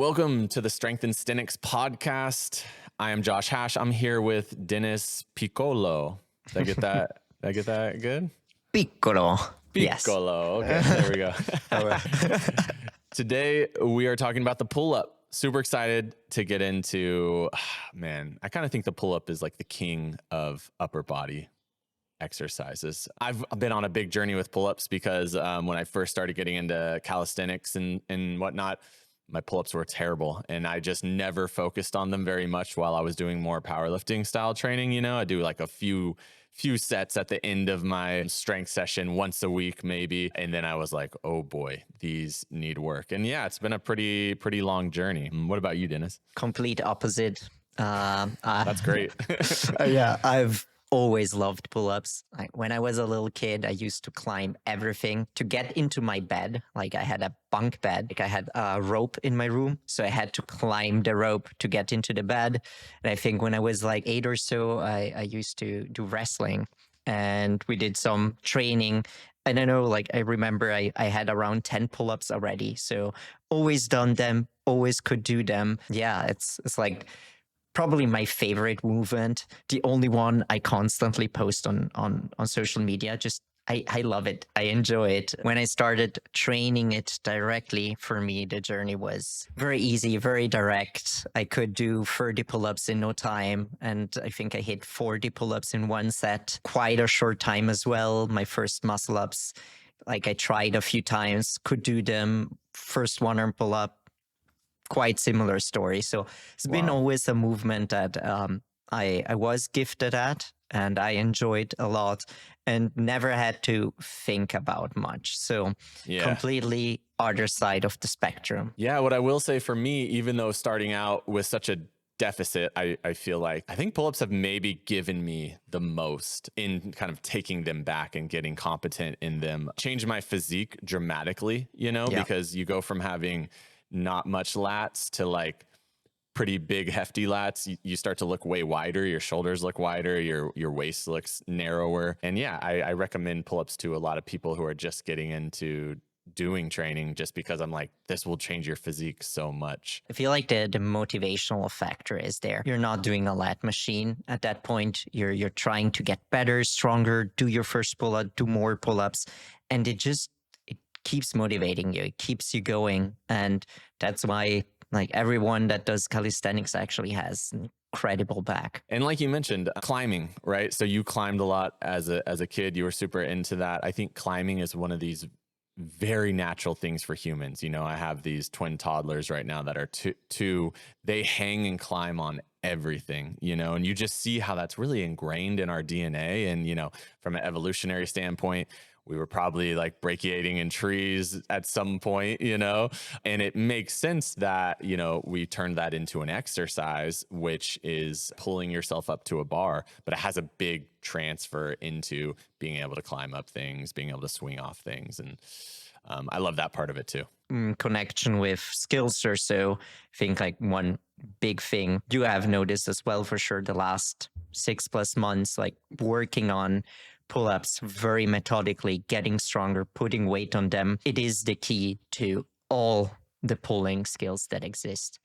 Welcome to the Strength and Sthenics Podcast. I am Josh Hash. I'm here with Denis Piccolo. Did I get that? Did I get that good? Piccolo. Piccolo. Yes. Okay, there we go. All right. Today, we are talking about the pull-up. Super excited to get into, man, I kind of think the pull-up is like the king of upper body exercises. I've been on a big journey with pull-ups because when I first started getting into calisthenics and whatnot, my pull-ups were terrible. And I just never focused on them very much while I was doing more powerlifting style training. You know, I do like a few sets at the end of my strength session once a week, maybe. And then I was like, oh boy, these need work. And yeah, it's been a pretty long journey. What about you, Denis? Complete opposite. That's great. Yeah, I've always loved pull-ups. Like when I was a little kid, I used to climb everything to get into my bed. Like I had a bunk bed. Like I had a rope in my room. So I had to climb the rope to get into the bed. And I think when I was like 8 or so, I used to do wrestling and we did some training. I don't know, like I remember I had around 10 pull-ups already. So always done them, always could do them. Yeah, it's like probably my favorite movement. The only one I constantly post on social media. Just I love it. I enjoy it. When I started training it directly, for me, the journey was very easy, very direct. I could do 30 pull-ups in no time. And I think I hit 40 pull-ups in one set. Quite a short time as well. My first muscle ups, like I tried a few times, could do them. First one arm pull-up, quite similar story. So it's been always a movement that I was gifted at and I enjoyed a lot and never had to think about much. So completely other side of the spectrum. Yeah, what I will say for me, even though starting out with such a deficit, I feel like I think pull-ups have maybe given me the most in kind of taking them back and getting competent in them. Changed my physique dramatically, you know, because you go from having not much lats to like pretty big hefty lats. You start to look way wider. Your shoulders look wider. Your waist looks narrower. And yeah, I recommend pull-ups to a lot of people who are just getting into doing training, just because I'm like, this will change your physique so much. I feel like the motivational factor is there. You're not doing a lat machine at that point. You're trying to get better, stronger, do your first pull-up, do more pull-ups. And it keeps motivating you. It keeps you going. And that's why like everyone that does calisthenics actually has an incredible back. And like you mentioned, climbing, right? So you climbed a lot as a kid. You were super into that. I think climbing is one of these very natural things for humans. You know, I have these twin toddlers right now that are two. They hang and climb on everything, you know, and you just see how that's really ingrained in our DNA. And, you know, from an evolutionary standpoint, we were probably like brachiating in trees at some point, you know, and it makes sense that, you know, we turned that into an exercise, which is pulling yourself up to a bar, but it has a big transfer into being able to climb up things, being able to swing off things. And I love that part of it too. Connection with skills or so. I think like one big thing you have noticed as well for sure the last 6+ months, like working on pull-ups very methodically, getting stronger, putting weight on them. It is the key to all the pulling skills that exist.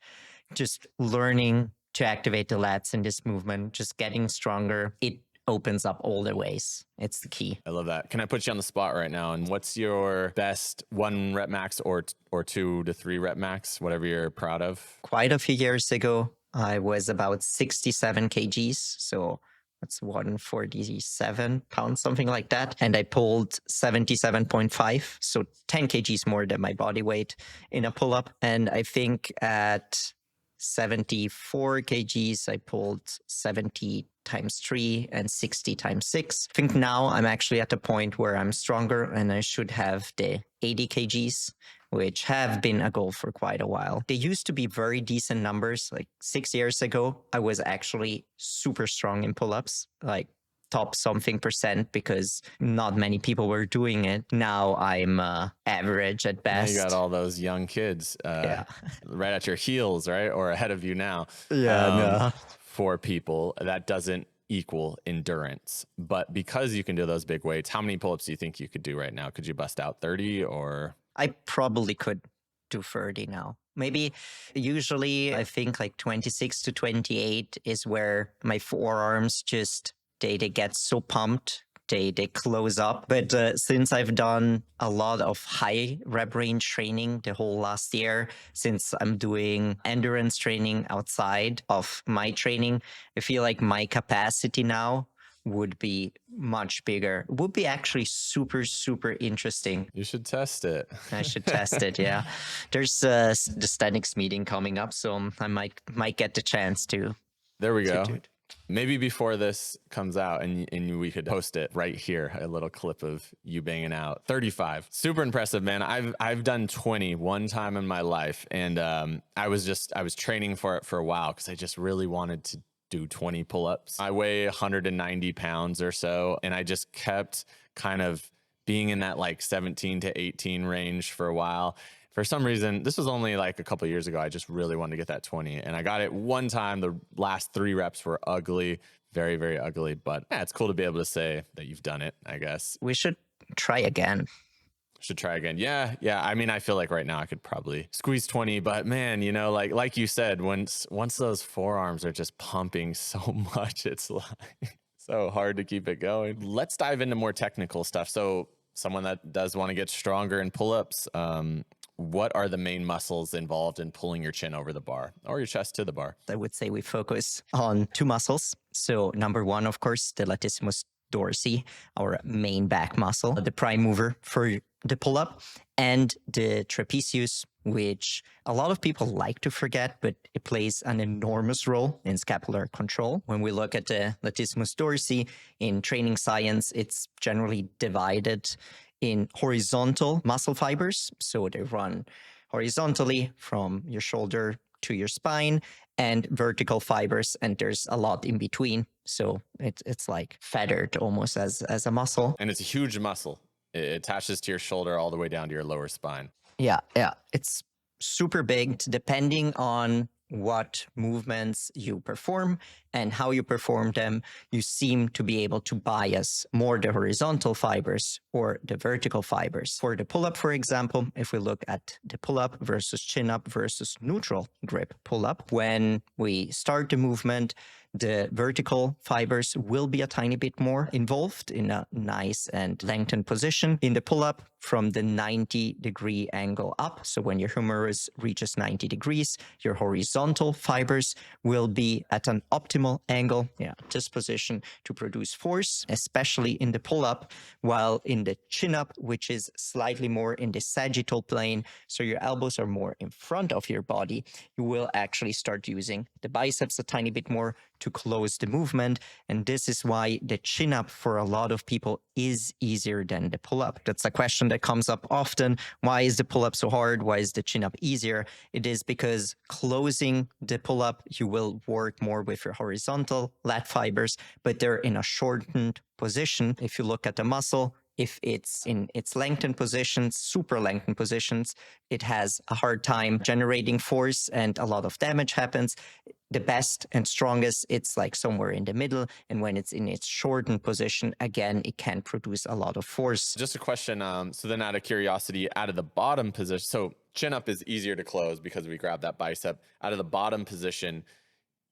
Just learning to activate the lats in this movement, just getting stronger. It opens up all the ways. It's the key. I love that. Can I put you on the spot right now? And what's your best 1 rep max or 2 to 3 rep max, whatever you're proud of? Quite a few years ago, I was about 67 kgs. So that's 147 pounds, something like that. And I pulled 77.5. So 10 kgs more than my body weight in a pull-up. And I think at 74 kgs, I pulled 70 times 3 and 60 times 6. I think now I'm actually at the point where I'm stronger and I should have the 80 kgs, which have been a goal for quite a while. They used to be very decent numbers. Like 6 years ago, I was actually super strong in pull-ups, like top something percent, because not many people were doing it. Now I'm average at best. Now you got all those young kids right at your heels, right? Or ahead of you now. No. For people, that doesn't equal endurance. But because you can do those big weights, how many pull-ups do you think you could do right now? Could you bust out 30 or? I probably could do 30 now. Maybe usually I think like 26 to 28 is where my forearms just, they get so pumped. They close up. But since I've done a lot of high rep range training the whole last year, since I'm doing endurance training outside of my training, I feel like my capacity now would be much bigger. It would be actually super, super interesting. You should test it. I should test it. Yeah. There's the Sthenics meeting coming up, so I might get the chance to. There we go. do it. Maybe before this comes out and we could post it right here, a little clip of you banging out 35. Super impressive, man. I've done 20 one time in my life, and I was training for it for a while because I just really wanted to do 20 pull-ups. I weigh 190 pounds or so, and I just kept kind of being in that like 17 to 18 range for a while. For some reason, this was only like a couple of years ago, I just really wanted to get that 20. And I got it one time. The last 3 reps were ugly, very, very ugly. But yeah, it's cool to be able to say that you've done it, I guess. We should try again. Should try again. Yeah. I mean, I feel like right now I could probably squeeze 20, but man, you know, like you said, once those forearms are just pumping so much, it's like so hard to keep it going. Let's dive into more technical stuff. So someone that does want to get stronger in pull-ups, what are the main muscles involved in pulling your chin over the bar or your chest to the bar? I would say we focus on 2 muscles. So number 1, of course, the latissimus dorsi, our main back muscle, the prime mover for the pull-up, and the trapezius, which a lot of people like to forget, but it plays an enormous role in scapular control. When we look at the latissimus dorsi in training science, it's generally divided in horizontal muscle fibers. So they run horizontally from your shoulder to your spine, and vertical fibers, and there's a lot in between. So it's like feathered almost as a muscle. And it's a huge muscle. It attaches to your shoulder all the way down to your lower spine. Yeah. It's super big depending on what movements you perform and how you perform them. You seem to be able to bias more the horizontal fibers or the vertical fibers. For the pull-up, for example, if we look at the pull-up versus chin-up versus neutral grip pull-up, when we start the movement, the vertical fibers will be a tiny bit more involved in a nice and lengthened position. In the pull-up, from the 90-degree angle up, so when your humerus reaches 90 degrees, your horizontal fibers will be at an optimal angle, this position to produce force, especially in the pull-up, while in the chin-up, which is slightly more in the sagittal plane, so your elbows are more in front of your body, you will actually start using the biceps a tiny bit more to close the movement. And this is why the chin-up for a lot of people is easier than the pull-up. That's a question that comes up often. Why is the pull-up so hard? Why is the chin-up easier? It is because closing the pull-up, you will work more with your horizontal lat fibers, but they're in a shortened position. If you look at the muscle, if it's in its lengthened positions, super lengthened positions, it has a hard time generating force and a lot of damage happens. The best and strongest, it's like somewhere in the middle. And when it's in its shortened position, again, it can produce a lot of force. Just a question. So then out of curiosity, out of the bottom position, so chin up is easier to close because we grab that bicep. Out of the bottom position,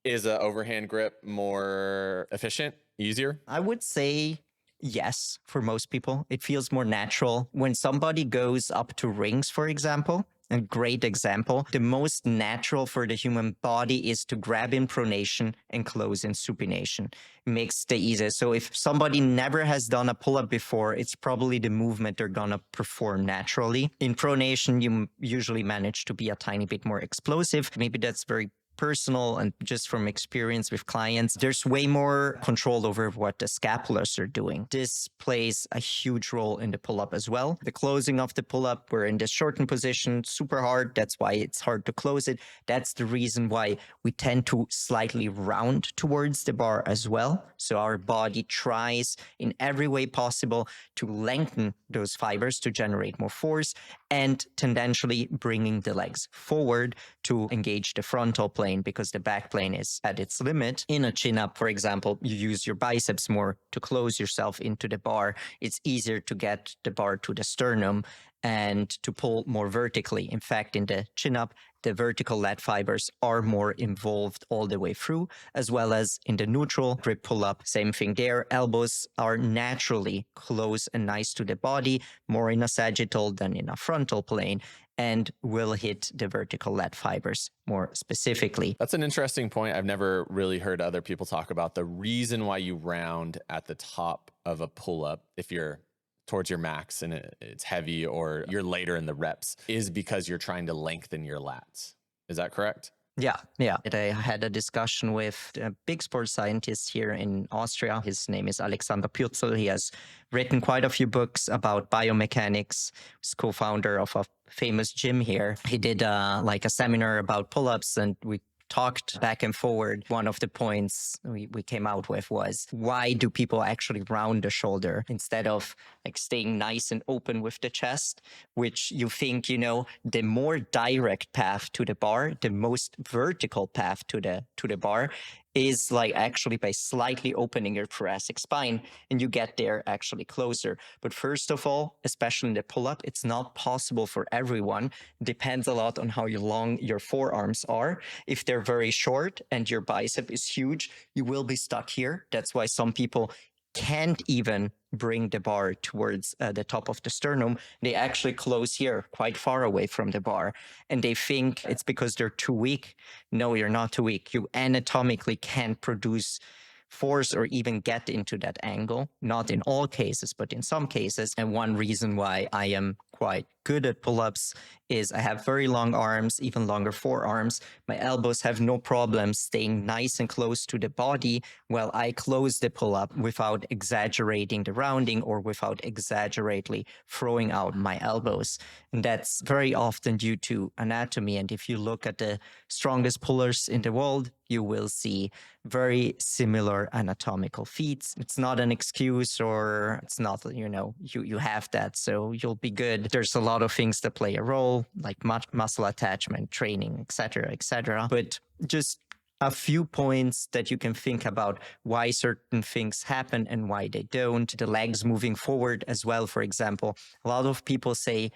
is an overhand grip more efficient, easier? I would say yes, for most people. It feels more natural. When somebody goes up to rings, for example, a great example, the most natural for the human body is to grab in pronation and close in supination. It makes the easiest. So if somebody never has done a pull-up before, it's probably the movement they're gonna perform naturally. In pronation, you usually manage to be a tiny bit more explosive. Maybe that's very personal, and just from experience with clients, there's way more control over what the scapulars are doing. This plays a huge role in the pull-up as well. The closing of the pull-up, we're in this shortened position, super hard. That's why it's hard to close it. That's the reason why we tend to slightly round towards the bar as well. So our body tries in every way possible to lengthen those fibers to generate more force, and tendentially bringing the legs forward to engage the frontal plane plane because the back plane is at its limit. In a chin-up, for example, you use your biceps more to close yourself into the bar. It's easier to get the bar to the sternum and to pull more vertically. In fact, in the chin-up, the vertical lat fibers are more involved all the way through, as well as in the neutral grip pull-up. Same thing there. Elbows are naturally close and nice to the body, more in a sagittal than in a frontal plane, and will hit the vertical lat fibers more specifically. That's an interesting point. I've never really heard other people talk about the reason why you round at the top of a pull-up if you're towards your max and it's heavy or you're later in the reps is because you're trying to lengthen your lats. Is that correct? Yeah. I had a discussion with a big sports scientist here in Austria. His name is Alexander Pürzel. He has written quite a few books about biomechanics. He's co-founder of a famous gym here. He did a seminar about pull-ups, and we talked back and forward. One of the points we came out with was, why do people actually round the shoulder instead of staying nice and open with the chest, which you think, the more direct path to the bar, the most vertical path to the bar is actually by slightly opening your thoracic spine, and you get there actually closer. But first of all, especially in the pull-up, it's not possible for everyone. Depends a lot on how long your forearms are. If they're very short and your bicep is huge, you will be stuck here. That's why some people can't even bring the bar towards the top of the sternum. They actually close here quite far away from the bar, and they think it's because they're too weak. No, you're not too weak. You anatomically can't produce force or even get into that angle. Not in all cases, but in some cases. And one reason why I am quite good at pull-ups is I have very long arms, even longer forearms. My elbows have no problem staying nice and close to the body while I close the pull-up without exaggerating the rounding or without exaggerately throwing out my elbows. And that's very often due to anatomy. And if you look at the strongest pullers in the world, you will see very similar anatomical feats. It's not an excuse, or it's not, you have that, so you'll be good. There's a lot of things that play a role, like muscle attachment, training, etc. But just a few points that you can think about why certain things happen and why they don't. The legs moving forward as well, for example. A lot of people say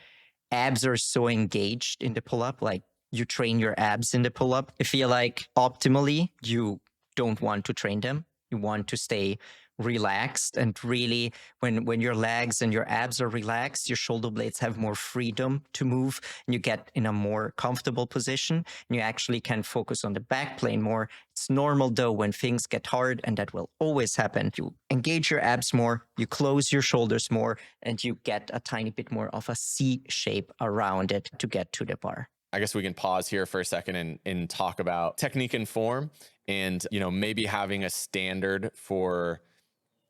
abs are so engaged in the pull-up, you train your abs in the pull-up. I feel like optimally, you don't want to train them. You want to stay relaxed, and really when your legs and your abs are relaxed, your shoulder blades have more freedom to move, and you get in a more comfortable position, and you actually can focus on the back plane more. It's normal though when things get hard, and that will always happen. You engage your abs more, you close your shoulders more, and you get a tiny bit more of a C shape around it to get to the bar. I guess we can pause here for a second and talk about technique and form, and maybe having a standard for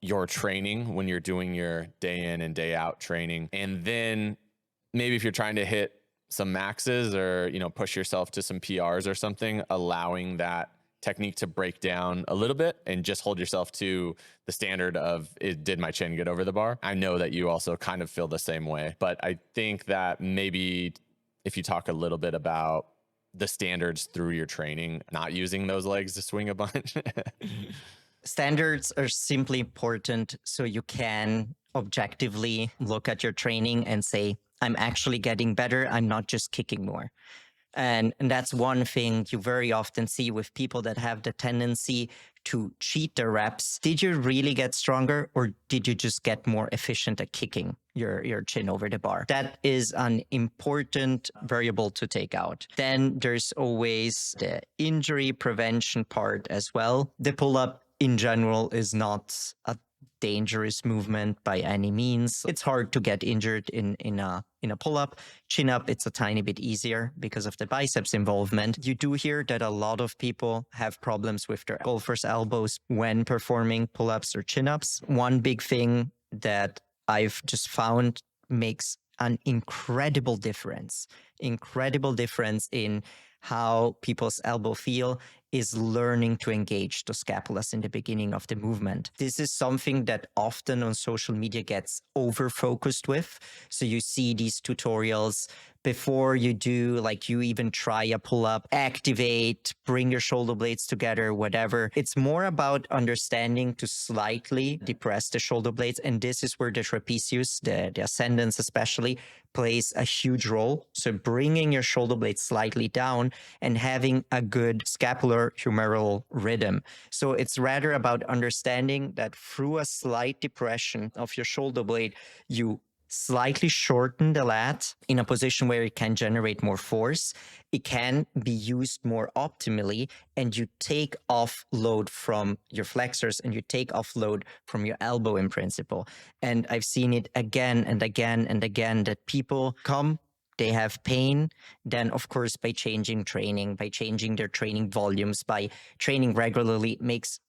your training when you're doing your day in and day out training. And then maybe if you're trying to hit some maxes or push yourself to some PRs or something, allowing that technique to break down a little bit and just hold yourself to the standard of, did my chin get over the bar? I know that you also kind of feel the same way, but I think that maybe if you talk a little bit about the standards through your training, not using those legs to swing a bunch. Standards are simply important so you can objectively look at your training and say, I'm actually getting better. I'm not just kicking more. And that's one thing you very often see with people that have the tendency to cheat their reps. Did you really get stronger, or did you just get more efficient at kicking your chin over the bar? That is an important variable to take out. Then there's always the injury prevention part as well. The pull-up in general is not a dangerous movement by any means. It's hard to get injured in a pull-up. Chin-up, it's a tiny bit easier because of the biceps involvement. You do hear that a lot of people have problems with their golfer's elbows when performing pull-ups or chin-ups. One big thing that I've just found makes an incredible difference in how people's elbow feel is learning to engage the scapulas in the beginning of the movement. This is something that often on social media gets over-focused with. So you see these tutorials before you do, like you even try a pull-up, activate, bring your shoulder blades together, whatever. It's more about understanding to slightly depress the shoulder blades. And this is where the trapezius, the ascendants especially, plays a huge role. So bringing your shoulder blades slightly down and having a good scapular humeral rhythm. So it's rather about understanding that through a slight depression of your shoulder blade, you slightly shorten the lat in a position where it can generate more force. It can be used more optimally, and you take off load from your flexors and you take off load from your elbow in principle. And I've seen it again and again and again that people come, they have pain. Then, of course, by changing training, by changing their training volumes, by training regularly, it makes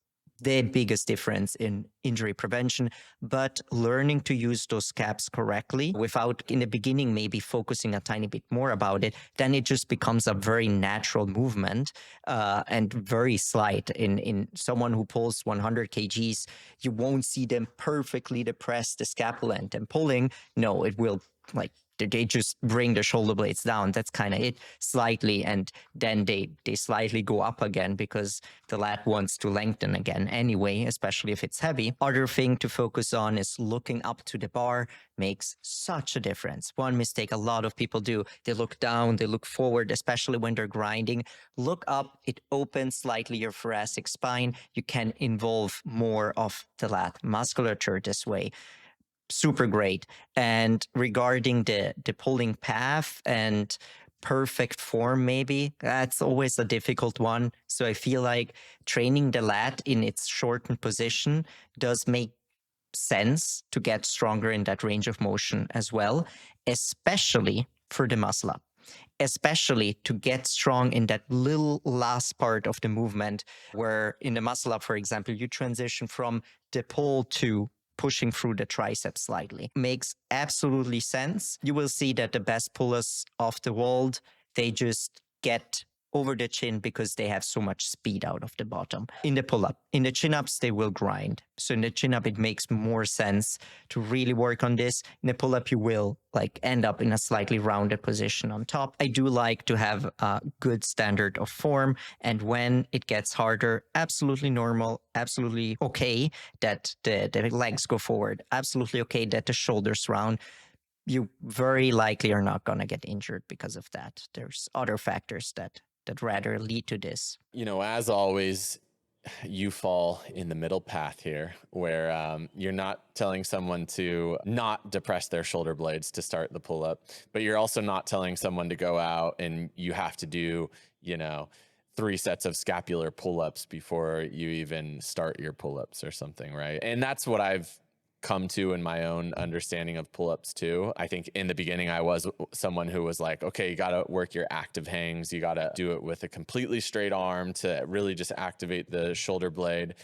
the biggest difference in injury prevention. But learning to use those caps correctly without in the beginning maybe focusing a tiny bit more about it, then it just becomes a very natural movement and very slight. In someone who pulls 100 kgs, you won't see them perfectly depress the scapula and then pulling. No, it will like they just bring the shoulder blades down. That's kind of it, slightly, and then they slightly go up again because the lat wants to lengthen again anyway, especially if it's heavy. Other thing to focus on is looking up to the bar. Makes such a difference. One mistake a lot of people do, they look down, they look forward, especially when they're grinding. Look up, it opens slightly your thoracic spine. You can involve more of the lat musculature this way. Super great. And regarding the pulling path and perfect form, maybe that's always a difficult one. So I feel like training the lat in its shortened position does make sense to get stronger in that range of motion as well, especially for the muscle up. Especially to get strong in that little last part of the movement, where in the muscle up, for example, you transition from the pull to pushing through the triceps slightly. Makes absolutely sense. You will see that the best pullers of the world, they just get over the chin because they have so much speed out of the bottom. In the pull-up, in the chin-ups, they will grind. So in the chin-up, it makes more sense to really work on this. In the pull-up, you will end up in a slightly rounded position on top. I do like to have a good standard of form. And when it gets harder, absolutely normal, absolutely okay that the legs go forward, absolutely okay that the shoulders round. You very likely are not going to get injured because of that. There's other factors that rather lead to this. As always, you fall in the middle path here where you're not telling someone to not depress their shoulder blades to start the pull-up, but you're also not telling someone to go out and you have to do, 3 sets of scapular pull-ups before you even start your pull-ups or something, right? And that's what I've come to in my own understanding of pull-ups too. I think in the beginning I was someone who was like, okay, you got to work your active hangs. You got to do it with a completely straight arm to really just activate the shoulder blade.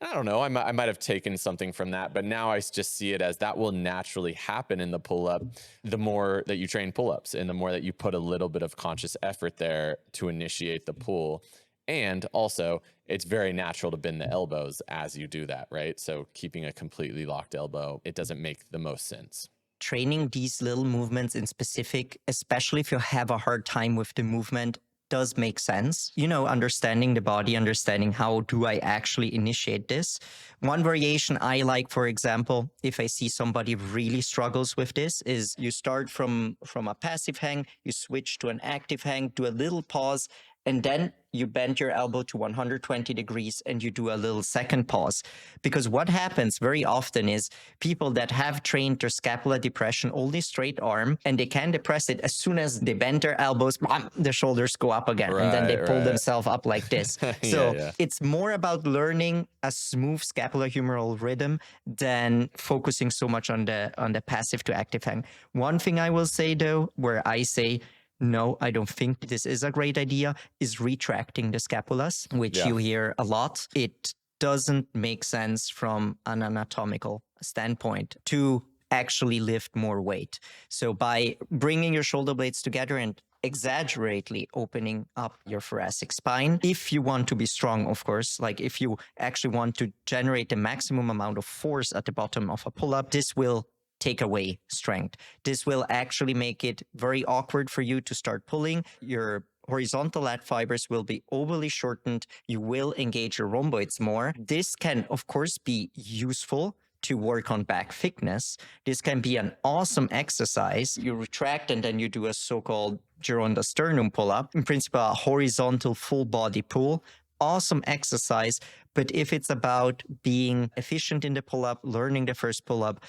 I don't know. I might have taken something from that, but now I just see it as that will naturally happen in the pull-up the more that you train pull-ups and the more that you put a little bit of conscious effort there to initiate the pull. And also, it's very natural to bend the elbows as you do that, right? So keeping a completely locked elbow, it doesn't make the most sense. Training these little movements in specific, especially if you have a hard time with the movement, does make sense. Understanding the body, understanding how do I actually initiate this. One variation I like, for example, if I see somebody really struggles with this, is you start from a passive hang, you switch to an active hang, do a little pause, and then you bend your elbow to 120 degrees and you do a little second pause. Because what happens very often is people that have trained their scapular depression only straight arm, and they can depress it as soon as they bend their elbows, the shoulders go up again, and then they pull themselves up like this. So it's more about learning a smooth scapular humeral rhythm than focusing so much on the passive to active hang. One thing I will say though, where I say, no, I don't think this is a great idea, is retracting the scapulas, which you hear a lot. It doesn't make sense from an anatomical standpoint to actually lift more weight. So by bringing your shoulder blades together and exaggerately opening up your thoracic spine. If you want to be strong, of course, like if you actually want to generate the maximum amount of force at the bottom of a pull-up, this will take away strength. This will actually make it very awkward for you to start pulling. Your horizontal lat fibers will be overly shortened. You will engage your rhomboids more. This can, of course, be useful to work on back thickness. This can be an awesome exercise. You retract and then you do a so-called Gironda sternum pull-up. In principle, a horizontal full body pull. Awesome exercise. But if it's about being efficient in the pull-up, learning the first pull-up,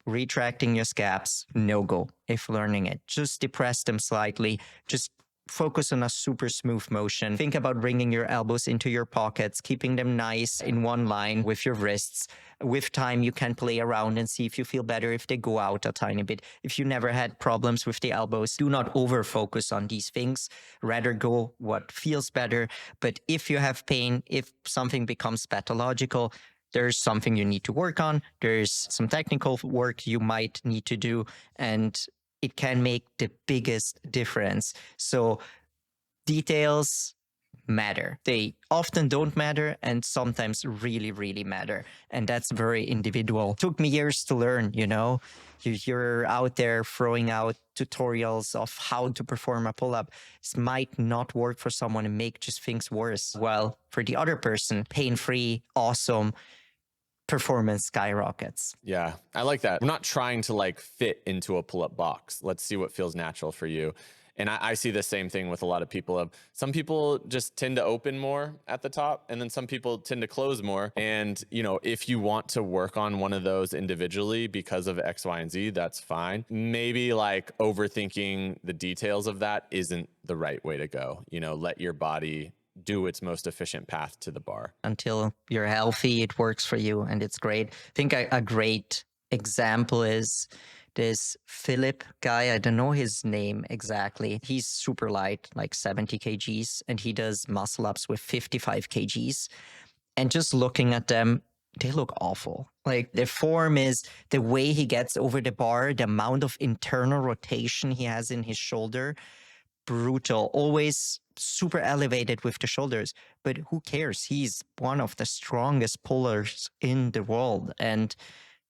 retracting your scaps, no go if learning it. Just depress them slightly. Just focus on a super smooth motion. Think about bringing your elbows into your pockets, keeping them nice in one line with your wrists. With time, you can play around and see if you feel better if they go out a tiny bit. If you never had problems with the elbows, do not over focus on these things. Rather go what feels better. But if you have pain, if something becomes pathological, there's something you need to work on. There's some technical work you might need to do, and it can make the biggest difference. So details matter. They often don't matter and sometimes really, really matter. And that's very individual. It took me years to learn, you know. You're out there throwing out tutorials of how to perform a pull-up. This might not work for someone and make just things worse. While for the other person, pain-free, awesome, performance skyrockets. Yeah, I like that. We're not trying to like fit into a pull-up box. Let's see what feels natural for you. And I see the same thing with a lot of people. Some people just tend to open more at the top, and then some people tend to close more. And, you know, if you want to work on one of those individually because of X, Y, and Z, that's fine. Maybe like overthinking the details of that isn't the right way to go. You know, let your body do its most efficient path to the bar. Until you're healthy, it works for you and it's great. I think a great example is this Philip guy. I don't know his name exactly. He's super light, like 70 kgs, and he does muscle ups with 55 kgs. And just looking at them, they look awful. Like the form is the way he gets over the bar, the amount of internal rotation he has in his shoulder. Brutal, always super elevated with the shoulders, but who cares? He's one of the strongest pullers in the world. And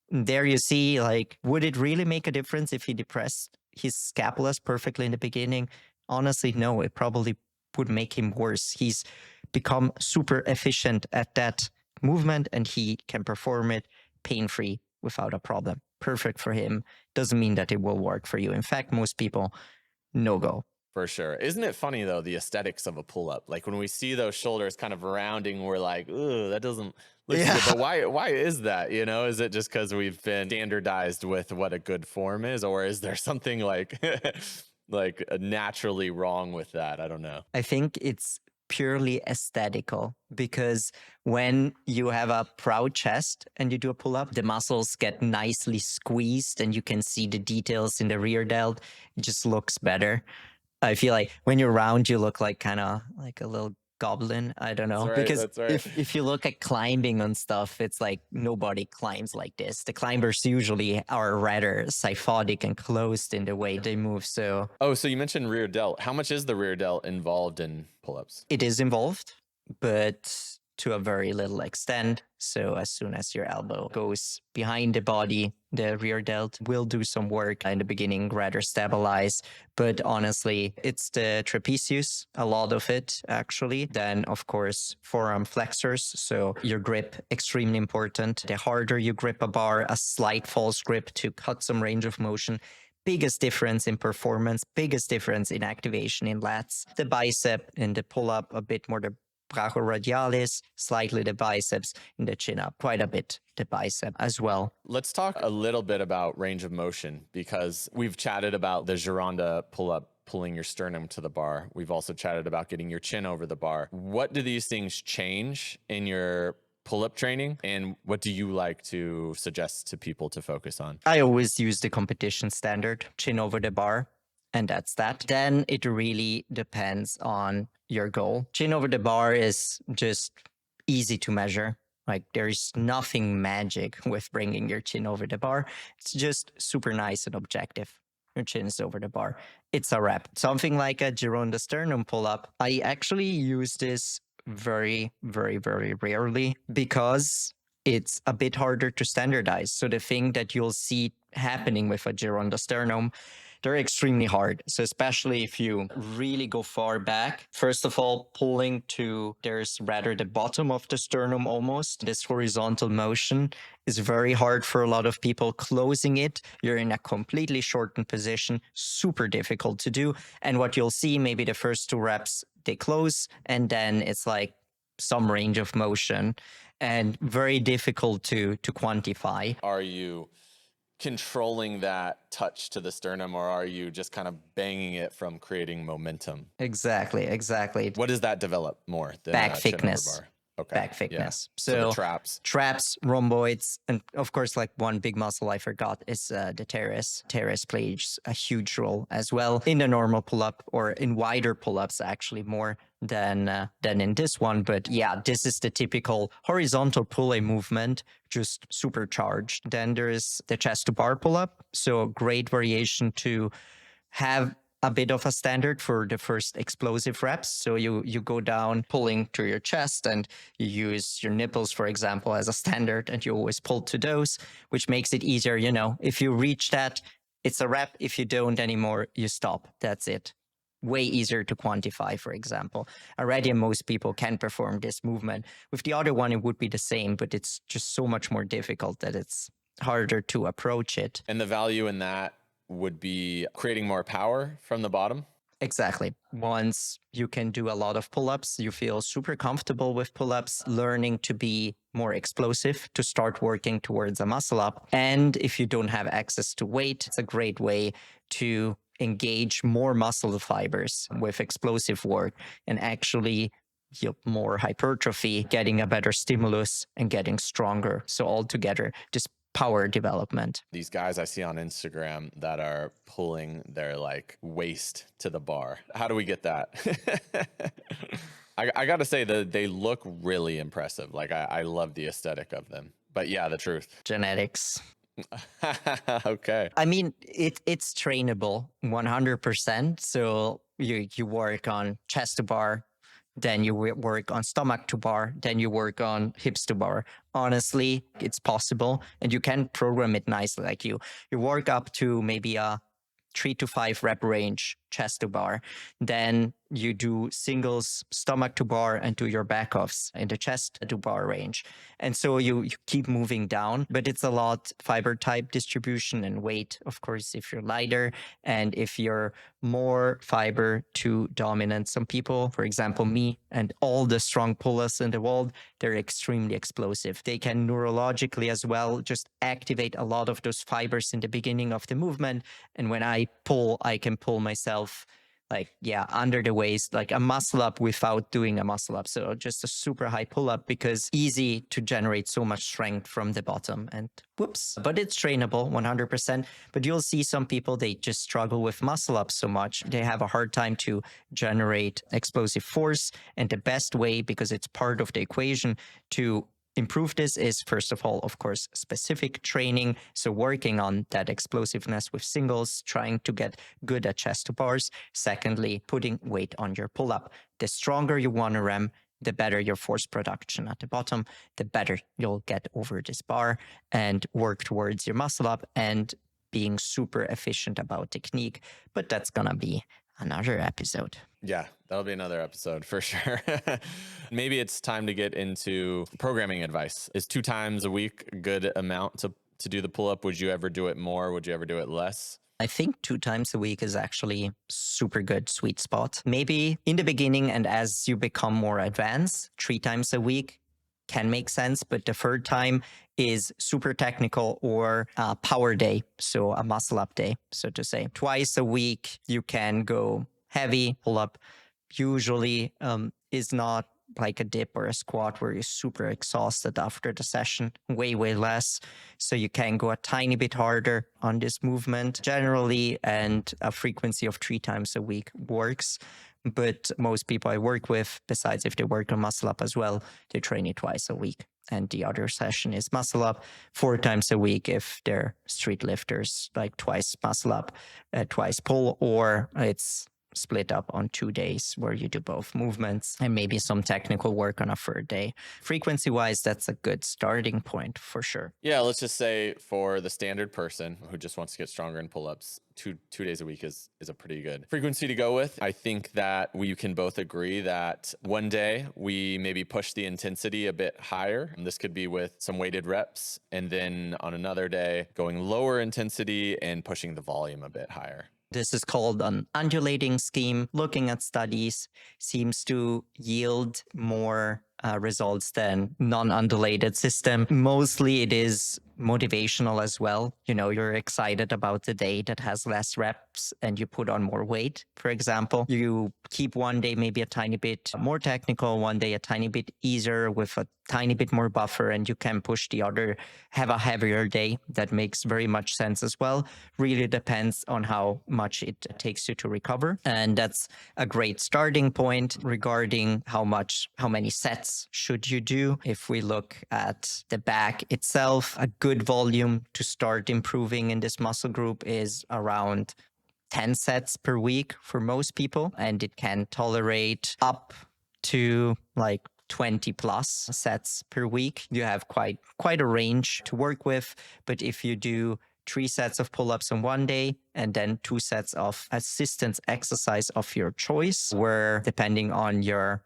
there you see, like, would it really make a difference if he depressed his scapulas perfectly in the beginning? Honestly, no, it probably would make him worse. He's become super efficient at that movement and he can perform it pain-free without a problem. Perfect for him. Doesn't mean that it will work for you. In fact, most people, no go. For sure. Isn't it funny, though, the aesthetics of a pull-up? Like when we see those shoulders kind of rounding, we're like, ooh, that doesn't look good. But why is that? You know, is it just because we've been standardized with what a good form is? Or is there something like, like naturally wrong with that? I don't know. I think it's purely aesthetical because when you have a proud chest and you do a pull-up, the muscles get nicely squeezed and you can see the details in the rear delt. It just looks better. I feel like when you're round, you look like kind of like a little goblin. I don't know. That's right, because if you look at climbing and stuff, it's like nobody climbs like this. The climbers usually are rather kyphotic and closed in the way they move. So you mentioned rear delt. How much is the rear delt involved in pull-ups? it is involved, but to a very little extent. So as soon as your elbow goes behind the body, the rear delt will do some work in the beginning, rather stabilize. But honestly, it's the trapezius, a lot of it actually. Then of course, forearm flexors. So your grip, extremely important. The harder you grip a bar, a slight false grip to cut some range of motion. Biggest difference in performance, biggest difference in activation in lats. The bicep in the pull-up, a bit more the brachioradialis, slightly the biceps, in the chin-up, quite a bit the bicep as well. Let's talk a little bit about range of motion because we've chatted about the Gironda pull-up, pulling your sternum to the bar. We've also chatted about getting your chin over the bar. What do these things change in your pull-up training, and what do you like to suggest to people to focus on? I always use the competition standard, chin over the bar, and that's that. Then it really depends on your goal. Chin over the bar is just easy to measure. Like there's nothing magic with bringing your chin over the bar. It's just super nice and objective. your chin is over the bar. It's a rep. Something like a Girondosternum pull-up. I actually use this very, very, very rarely because it's a bit harder to standardize. So the thing that you'll see happening with a Girondosternum, they're extremely hard. So especially if you really go far back, first of all, pulling to there's rather the bottom of the sternum almost. This horizontal motion is very hard for a lot of people. Closing it, you're in a completely shortened position, super difficult to do. And what you'll see, maybe the first 2 reps, they close, and then it's like some range of motion and very difficult to quantify. Are you controlling that touch to the sternum, or are you just kind of banging it from creating momentum? Exactly. What does that develop more than back chin over thickness? bar? Okay. Back thickness. Yeah. So the traps, rhomboids, and of course, like one big muscle I forgot is the teres. Teres plays a huge role as well in the normal pull-up, or in wider pull-ups actually more than in this one. But yeah, this is the typical horizontal pull-a movement, just supercharged. Then there is the chest to bar pull-up. So great variation to have a bit of a standard for the first explosive reps. So you go down pulling to your chest, and you use your nipples, for example, as a standard, and you always pull to those, which makes it easier. You know, if you reach that, it's a rep. If you don't anymore, you stop. That's it. Way easier to quantify, for example. Already most people can perform this movement. With the other one, it would be the same, but it's just so much more difficult that it's harder to approach it. And the value in that would be creating more power from the bottom? Exactly. Once you can do a lot of pull-ups, you feel super comfortable with pull-ups, learning to be more explosive, to start working towards a muscle up. And if you don't have access to weight, it's a great way to engage more muscle fibers with explosive work and actually more hypertrophy, getting a better stimulus and getting stronger. So altogether, just power development. These guys I see on Instagram that are pulling their like waist to the bar. How do we get that? I got to say that they look really impressive. Like I love the aesthetic of them. But yeah, the truth. Genetics. Okay. I mean, it's trainable 100%. So you work on chest to bar, then you work on stomach to bar, then you work on hips to bar. Honestly, it's possible, and you can program it nicely. Like you work up to maybe a 3 to 5 rep range chest to bar. Then you do singles stomach to bar and do your back offs in the chest to bar range. And so you keep moving down, but it's a lot fiber type distribution and weight, of course, if you're lighter and if you're more fiber to dominant. Some people, for example, me and all the strong pullers in the world, they're extremely explosive. They can neurologically as well just activate a lot of those fibers in the beginning of the movement. And when I pull, I can pull myself under the waist, like a muscle up without doing a muscle up. So just a super high pull up, because easy to generate so much strength from the bottom, and whoops. But it's trainable 100%. But you'll see some people, they just struggle with muscle up so much. They have a hard time to generate explosive force. And the best way, because it's part of the equation, to improve this is, first of all, of course, specific training. So working on that explosiveness with singles, trying to get good at chest to bars. Secondly, putting weight on your pull-up. The stronger you want to rem, the better your force production at the bottom, the better you'll get over this bar and work towards your muscle up and being super efficient about technique. But that's going to be another episode. Yeah, that'll be another episode for sure. Maybe it's time to get into programming advice. Is 2 times a week a good amount to do the pull-up? Would you ever do it more? Would you ever do it less? I think 2 times a week is actually super good sweet spot. Maybe in the beginning, and as you become more advanced, 3 times a week can make sense, but the 3rd time is super technical, or a power day, so a muscle up day, so to say. Twice a week, you can go heavy. Pull up usually is not like a dip or a squat where you're super exhausted after the session, way less. So you can go a tiny bit harder on this movement generally, and a frequency of 3 times a week works. But most people I work with, besides if they work on muscle up as well, they train it twice a week. and the other session is muscle up 4 times a week if they're street lifters, like twice muscle up, twice pull, or it's split up on 2 days where you do both movements and maybe some technical work on a third day. Frequency wise, that's a good starting point for sure. Yeah, let's just say for the standard person who just wants to get stronger in pull-ups, two days a week is a pretty good frequency to go with. I think that we can both agree that one day we maybe push the intensity a bit higher. And this could be with some weighted reps, and then on another day going lower intensity and pushing the volume a bit higher. This is called an undulating scheme. Looking at studies seems to yield more results than non-undulated system. Mostly it is motivational as well. You know, you're excited about the day that has less reps and you put on more weight, for example. You keep one day maybe a tiny bit more technical, one day a tiny bit easier with a tiny bit more buffer, and you can push the other, have a heavier day. That makes very much sense as well. Really depends on how much it takes you to recover. And that's a great starting point regarding how many sets should you do. If we look at the back itself, a good volume to start improving in this muscle group is around 10 sets per week for most people, and it can tolerate up to like 20 plus sets per week. You have quite a range to work with, but if you do 3 sets of pull-ups on one day and then 2 sets of assistance exercise of your choice, where depending on your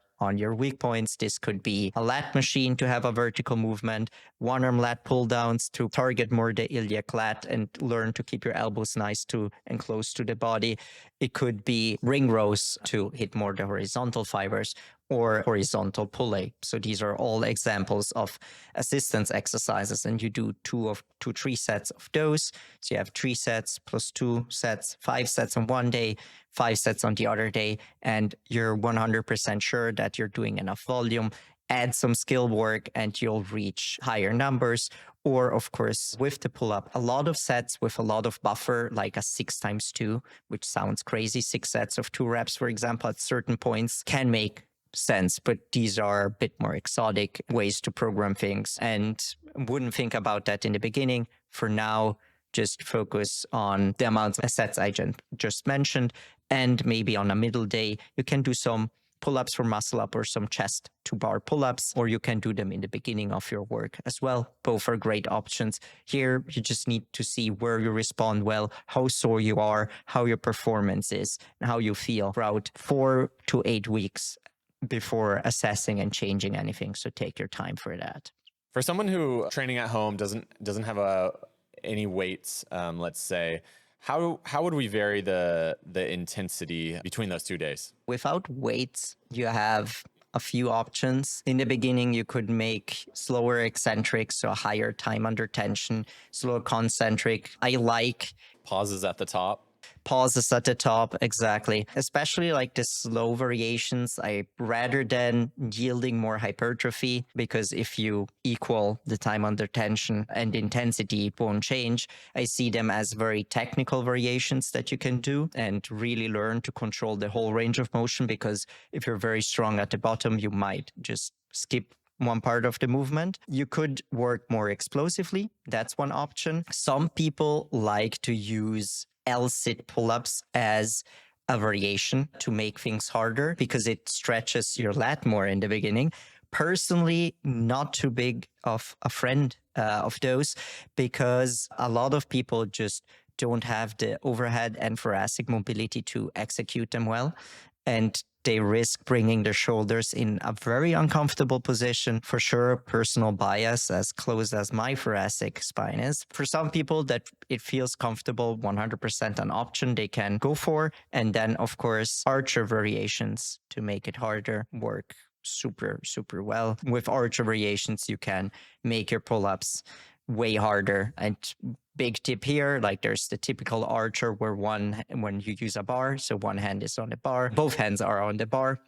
weak points, this could be a lat machine to have a vertical movement, one arm lat pull downs to target more the iliac lat and learn to keep your elbows nice to and close to the body. It could be ring rows to hit more the horizontal fibers, or horizontal pulley. So these are all examples of assistance exercises, and you do 3 sets of those. So you have 3 sets plus 2 sets, 5 sets on one day, 5 sets on the other day, and you're 100% sure that you're doing enough volume. Add some skill work and you'll reach higher numbers. Or of course, with the pull-up, a lot of sets with a lot of buffer, like a 6x2, which sounds crazy. 6 sets of 2 reps, for example, at certain points can make sense, but these are a bit more exotic ways to program things, and wouldn't think about that in the beginning. For now, just focus on the amount of sets I just mentioned, and maybe on a middle day, you can do some pull-ups for muscle up or some chest to bar pull-ups, or you can do them in the beginning of your work as well. Both are great options. Here, you just need to see where you respond well, how sore you are, how your performance is, and how you feel throughout 4 to 8 weeks before assessing and changing anything. So take your time for that. For someone who training at home doesn't have any weights, let's say, how would we vary the intensity between those 2 days? Without weights, you have a few options. In the beginning, you could make slower eccentrics, so a higher time under tension, slower concentric. I like pauses at the top. Pauses at the top, exactly. Especially like the slow variations, rather than yielding more hypertrophy, because if you equal the time under tension and intensity, it won't change. I see them as very technical variations that you can do and really learn to control the whole range of motion, because if you're very strong at the bottom, you might just skip one part of the movement. You could work more explosively. That's one option. Some people like to use L-sit pull-ups as a variation to make things harder because it stretches your lat more in the beginning. Personally, not too big of a friend of those, because a lot of people just don't have the overhead and thoracic mobility to execute them well. And they risk bringing their shoulders in a very uncomfortable position. For sure, personal bias, as close as my thoracic spine is. For some people that it feels comfortable, 100% an option they can go for. And then, of course, archer variations to make it harder work super, super well. With archer variations, you can make your pull-ups way harder. And big tip here, like there's the typical archer where when you use a bar, so one hand is on the bar, both hands are on the bar,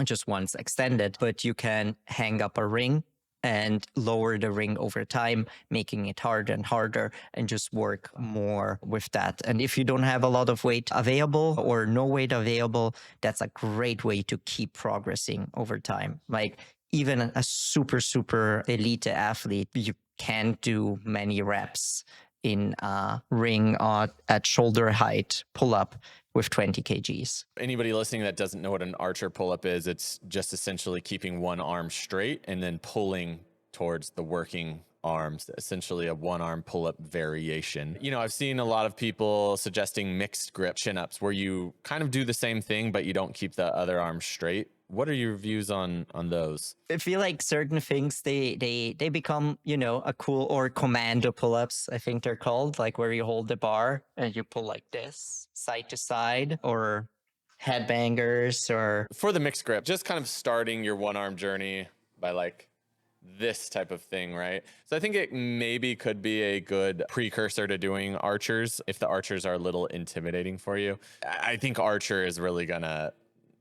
just one's extended, but you can hang up a ring and lower the ring over time, making it harder and harder, and just work more with that. And if you don't have a lot of weight available or no weight available, that's a great way to keep progressing over time. Like even a super elite athlete, you can't do many reps in a ring or at shoulder height pull-up with 20 kgs. Anybody listening that doesn't know what an archer pull-up is, it's just essentially keeping one arm straight and then pulling towards the working arms, essentially a one-arm pull-up variation. You know, I've seen a lot of people suggesting mixed grip chin-ups where you kind of do the same thing, but you don't keep the other arm straight. What are your views on those? I feel like certain things, they become, you know, a cool, or commando pull-ups, I think they're called, like where you hold the bar and you pull like this, side to side, or headbangers, or... For the mixed grip, just kind of starting your one-arm journey by like this type of thing, right? So I think it maybe could be a good precursor to doing archers if the archers are a little intimidating for you. I think archer is really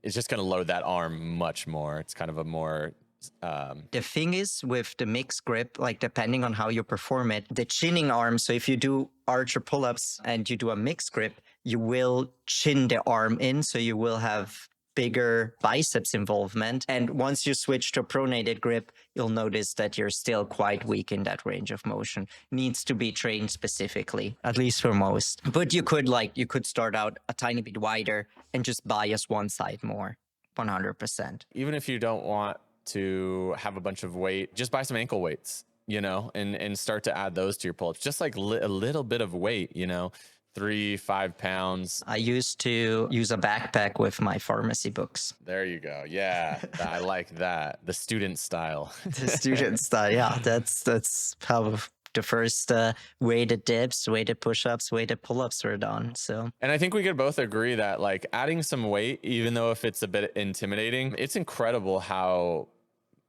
it's just gonna load that arm much more. It's kind of a more The thing is with the mixed grip, like depending on how you perform it, the chinning arm, so if you do archer pull-ups and you do a mixed grip, you will chin the arm in, so you will have bigger biceps involvement. And once you switch to a pronated grip, you'll notice that you're still quite weak in that range of motion. Needs to be trained specifically, at least for most. But you could start out a tiny bit wider and just bias one side more, 100%. Even if you don't want to have a bunch of weight, just buy some ankle weights, you know, and start to add those to your pull-ups. Just like a little bit of weight, you know, 3-5 pounds. I used to use a backpack with my pharmacy books. There you go. Yeah, I like that. The student style. The student style. Yeah, that's how the first weighted dips, weighted push-ups, weighted pull-ups were done. So, and I think we could both agree that like adding some weight, even though if it's a bit intimidating, it's incredible how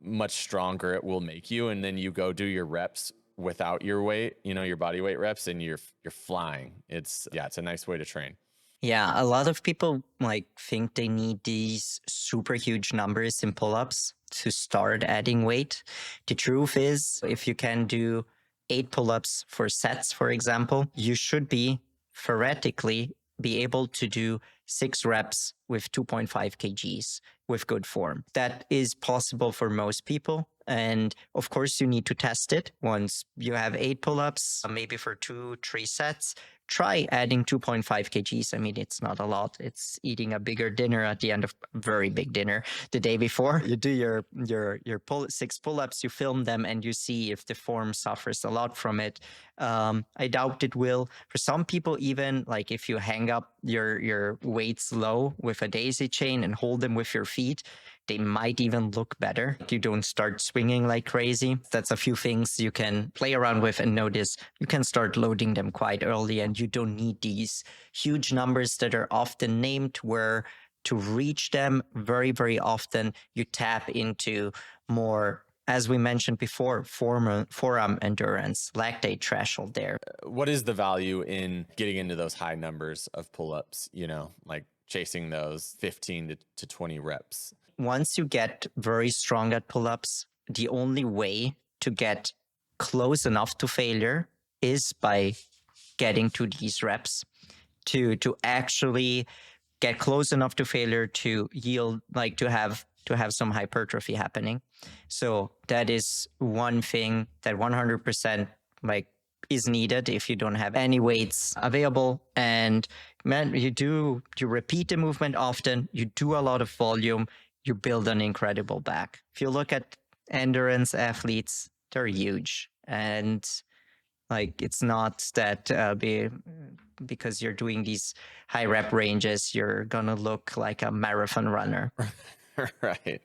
much stronger it will make you. And then you go do your reps without your weight, you know, your body weight reps, and you're flying. It's a nice way to train. Yeah, a lot of people like think they need these super huge numbers in pull-ups to start adding weight. The truth is, if you can do 8 pull-ups for sets, for example, you should theoretically be able to do 6 reps with 2.5 kgs with good form. That is possible for most people. And of course, you need to test it. Once you have 8 pull-ups, maybe for 2-3 sets, try adding 2.5 kgs. I mean, it's not a lot. It's eating a bigger dinner at the end of a very big dinner the day before. You do your 6 pull-ups, you film them, and you see if the form suffers a lot from it. I doubt it will. For some people, even like if you hang up your weights low with a daisy chain and hold them with your feet, they might even look better. You don't start swinging like crazy. That's a few things you can play around with and notice. You can start loading them quite early, and you don't need these huge numbers that are often named, where to reach them very, very often, you tap into more, as we mentioned before, forearm endurance, lactate threshold there. What is the value in getting into those high numbers of pull-ups, you know, like chasing those 15 to 20 reps? Once you get very strong at pull-ups, the only way to get close enough to failure is by getting to these reps, to actually get close enough to failure to yield, like to have some hypertrophy happening. So that is one thing that 100% like is needed if you don't have any weights available. And man, you repeat the movement often, you do a lot of volume, you build an incredible back. If you look at endurance athletes, they're huge. And like, it's not that because you're doing these high rep ranges, you're gonna look like a marathon runner. Right.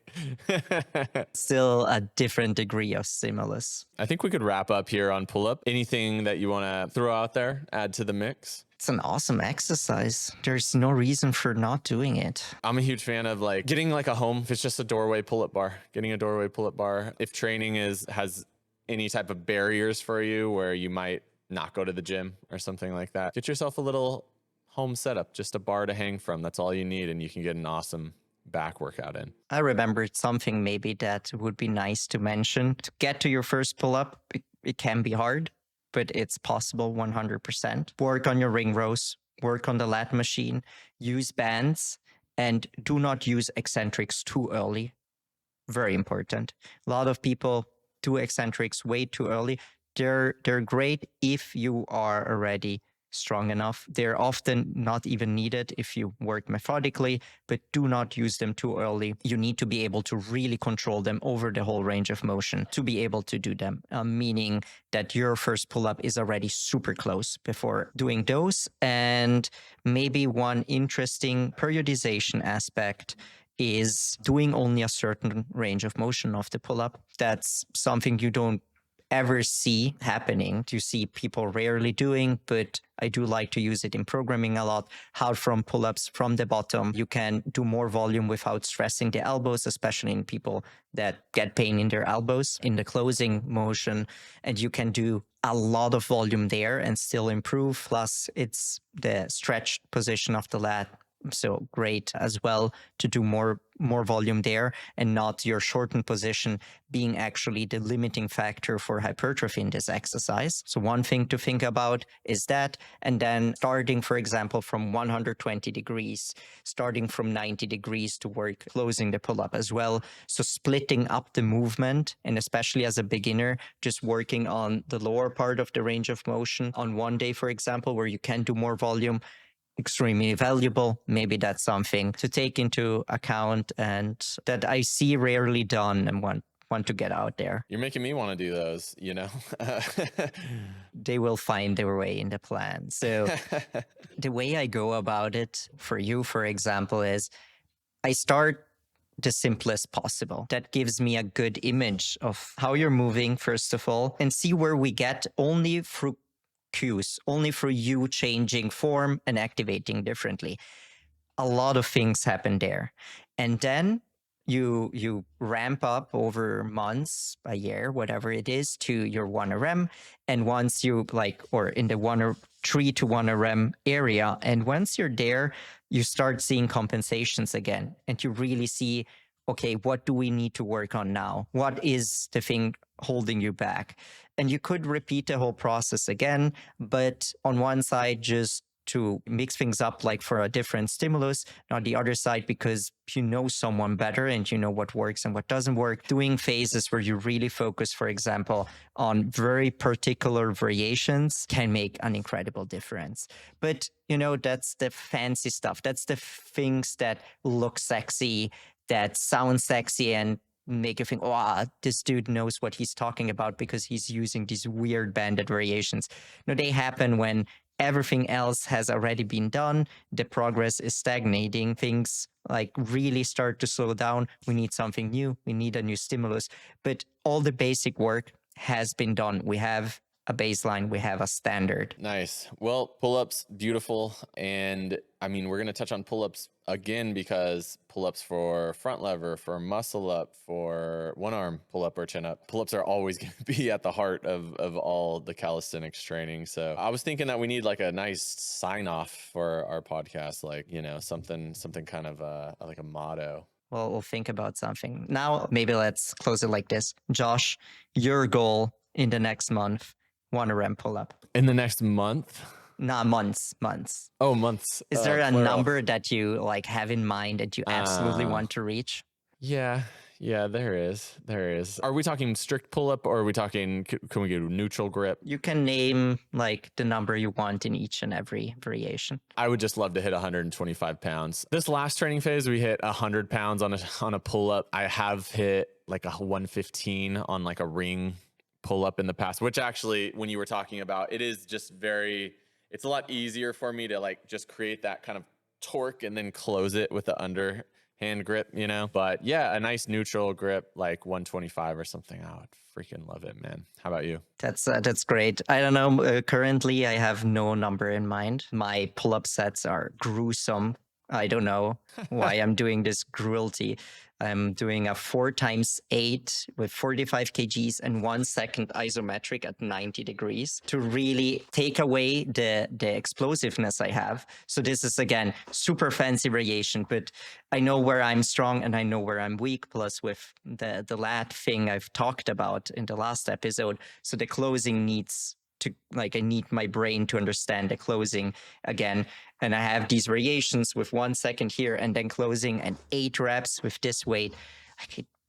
Still a different degree of stimulus. I think we could wrap up here on pull-up. Anything that you want to throw out there, add to the mix? It's an awesome exercise. There's no reason for not doing it. I'm a huge fan of like getting like a home. If it's just a doorway pull-up bar, getting a doorway pull-up bar. If training has any type of barriers for you where you might not go to the gym or something like that, get yourself a little home setup, just a bar to hang from. That's all you need, and you can get an awesome back workout in. I remembered something maybe that would be nice to mention. To get to your first pull-up, it can be hard, but it's possible 100%. Work on your ring rows, work on the lat machine, use bands, and do not use eccentrics too early. very important. A lot of people do eccentrics way too early. They're great if you are already strong enough. They're often not even needed if you work methodically, but do not use them too early. You need to be able to really control them over the whole range of motion to be able to do them, meaning that your first pull-up is already super close before doing those. And maybe one interesting periodization aspect is doing only a certain range of motion of the pull-up. That's something you don't ever see happening. You see people rarely doing, but I do like to use it in programming a lot. How from pull-ups from the bottom, you can do more volume without stressing the elbows, especially in people that get pain in their elbows in the closing motion. And you can do a lot of volume there and still improve. Plus, it's the stretched position of the lat. So great as well to do more volume there, and not your shortened position being actually the limiting factor for hypertrophy in this exercise. So one thing to think about is that, and then starting, for example, from 120 degrees, starting from 90 degrees to work closing the pull-up as well. So splitting up the movement, and especially as a beginner, just working on the lower part of the range of motion on one day, for example, where you can do more volume, extremely valuable. Maybe that's something to take into account and that I see rarely done and want to get out there. You're making me want to do those, you know? They will find their way in the plan. So the way I go about it for you, for example, is I start the simplest possible. That gives me a good image of how you're moving, first of all, and see where we get only through cues, only for you changing form and activating differently. A lot of things happen there. And then you ramp up over months, a year, whatever it is, to your 1RM. And once you or in the 3 to 1RM area, and once you're there, you start seeing compensations again. And you really see, okay, what do we need to work on now? What is the thing holding you back? And you could repeat the whole process again, but on one side, just to mix things up, like for a different stimulus, and on the other side, because you know someone better and you know what works and what doesn't work, doing phases where you really focus, for example, on very particular variations can make an incredible difference. But, that's the fancy stuff. That's the things that look sexy, that sound sexy, and make you think, oh, this dude knows what he's talking about because he's using these weird banded variations. No, they happen when everything else has already been done. The progress is stagnating. Things really start to slow down. We need something new. We need a new stimulus. But all the basic work has been done. We have a baseline, we have a standard. Nice. Well, pull-ups, beautiful. And I mean, we're going to touch on pull-ups again, because pull-ups for front lever, for muscle up, for one arm pull-up or chin up, pull-ups are always going to be at the heart of all the calisthenics training. So I was thinking that we need a nice sign off for our podcast, something kind of like a motto. Well, we'll think about something. Now, maybe let's close it like this. Josh, your goal in the next month, 1RM pull-up. In the next month? Nah, months. Oh, months. Is there a number that you have in mind that you absolutely want to reach? Yeah, there is. Are we talking strict pull-up, or are we talking, can we do neutral grip? You can name the number you want in each and every variation. I would just love to hit 125 pounds. This last training phase, we hit 100 pounds on a pull-up. I have hit a 115 on a ring pull-up in the past, which actually, when you were talking about, it is just it's a lot easier for me to just create that kind of torque and then close it with the underhand grip, But yeah, a nice neutral grip, 125 or something. I would freaking love it, man. How about you? That's great. I don't know. Currently, I have no number in mind. My pull-up sets are gruesome. I don't know why I'm doing this cruelty. I'm doing a 4x8 with 45 kgs and 1 second isometric at 90 degrees to really take away the explosiveness I have. So this is, again, super fancy variation, but I know where I'm strong and I know where I'm weak, plus with the lat thing I've talked about in the last episode. So the closing needs to, I need my brain to understand the closing again. And I have these variations with 1 second here and then closing and 8 reps with this weight.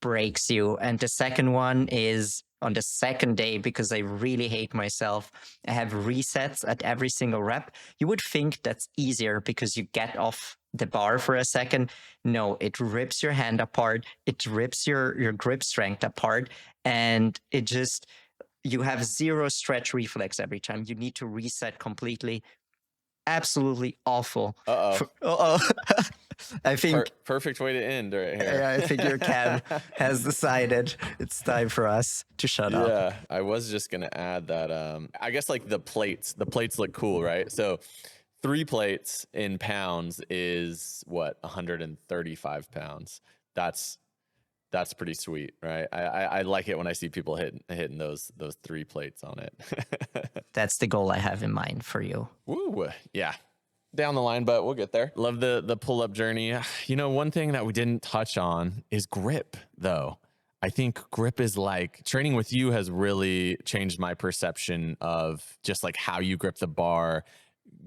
breaks you. And the second one is on the second day, because I really hate myself, I have resets at every single rep. You would think that's easier because you get off the bar for a second. No, it rips your hand apart. It rips your grip strength apart. And it just, you have zero stretch reflex every time. You need to reset completely. Absolutely awful. Uh-oh. I think perfect way to end right here. I think your cat has decided it's time for us to shut up. Yeah, I was just gonna add that. I guess like the plates look cool, right? So 3 plates in pounds is what, 135 pounds. That's pretty sweet, right? I like it when I see people hitting those 3 plates on it. That's the goal I have in mind for you. Woo, yeah. Down the line, but we'll get there. Love the pull-up journey. You know, one thing that we didn't touch on is grip, though. I think grip is like, training with you has really changed my perception of just like how you grip the bar,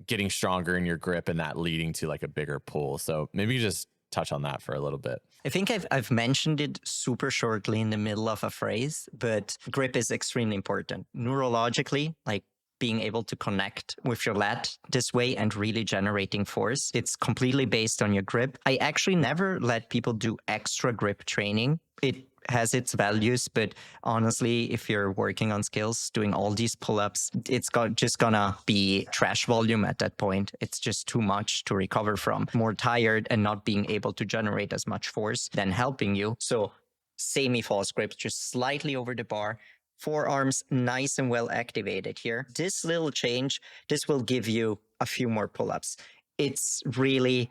getting stronger in your grip, and that leading to like a bigger pull. So maybe you just touch on that for a little bit. I think I've mentioned it super shortly in the middle of a phrase, but grip is extremely important. Neurologically, like being able to connect with your lat this way and really generating force. It's completely based on your grip. I actually never let people do extra grip training. It has its values, but honestly, if you're working on skills, doing all these pull-ups, it's just gonna be trash volume at that point. It's just too much to recover from. More tired and not being able to generate as much force than helping you. So semi-false grips, just slightly over the bar, forearms nice and well activated here. This little change, this will give you a few more pull-ups. It's really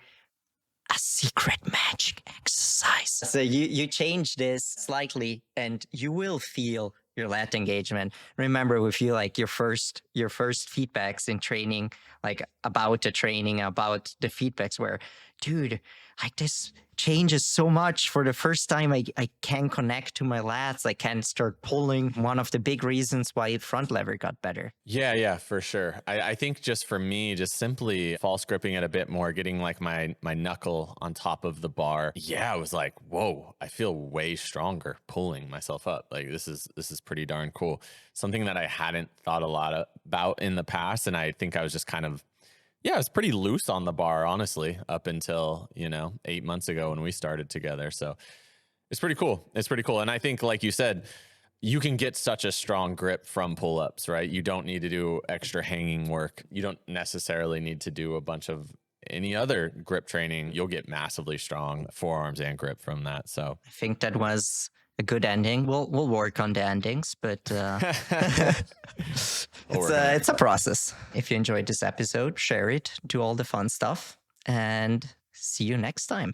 a secret magic exercise. So you change this slightly and you will feel your lat engagement. Remember, with you, like your first feedbacks in training, like about the training, about the feedbacks were, dude, like this changes so much. For the first time, I can connect to my lats. I can start pulling. One of the big reasons why front lever got better. Yeah, for sure. I think just for me, just simply false gripping it a bit more, getting like my knuckle on top of the bar. Yeah, I was like, whoa, I feel way stronger pulling myself up. Like this is pretty darn cool. Something that I hadn't thought a lot about in the past. And I think I was just kind of, yeah, I was pretty loose on the bar, honestly, up until, 8 months ago when we started together. So it's pretty cool. It's pretty cool. And I think, like you said, you can get such a strong grip from pull-ups, right? You don't need to do extra hanging work. You don't necessarily need to do a bunch of any other grip training. You'll get massively strong forearms and grip from that. So I think that was a good ending. We'll work on the endings, but it's a process. If you enjoyed this episode, share it, do all the fun stuff, and see you next time.